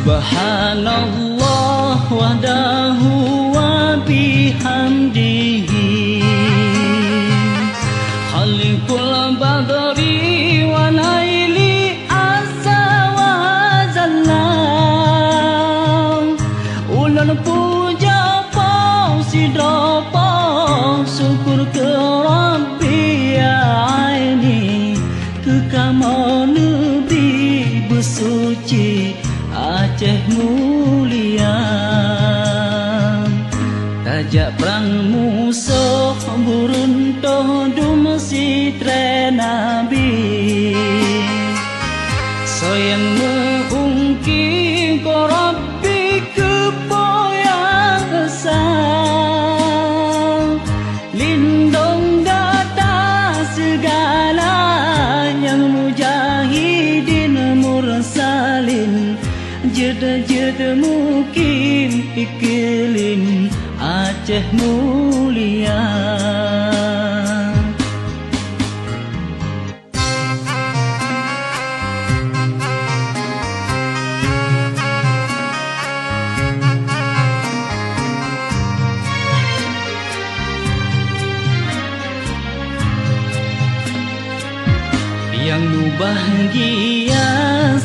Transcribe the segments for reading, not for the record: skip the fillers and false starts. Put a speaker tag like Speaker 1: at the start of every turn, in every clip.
Speaker 1: Subhanallah wahdahu wa bihamdihi Khaliqul badri wa laili azza wa jalla Ulan puja pau sidapa syukur ke Rabbi aini Kekamu Nabi bersuci Aceh mulia Tajak perang musuh buruntuh dumsi tre Nabi Soyang mengungki ko Rabbi kepoyang asal Lindung data segala yang mujahidin mursalin Jeda-jeda mukim iklim Aceh mulia Yang bahagia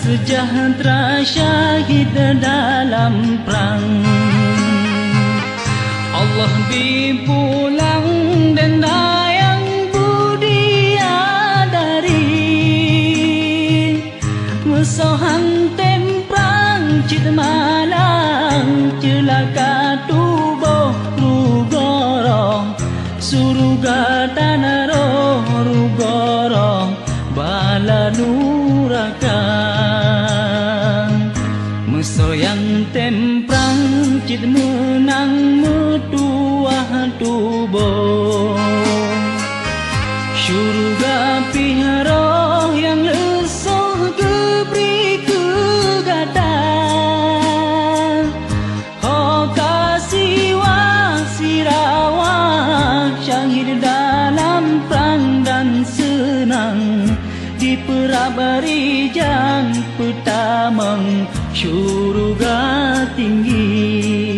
Speaker 1: sejahtera syahid dalam perang Allah bipulang dan yang budiadari Musuhan temprang cid malang celaka tubuh rugoro Suruga tanah roh rugoro bala nurakan Musuh yang temprang cid menang metuah tubuh Syurga piharoh yang lesuh geberi kegadaan Oh kasih wasirawah syahid dalam perang dan senang Di perabarijang pertama syurga tinggi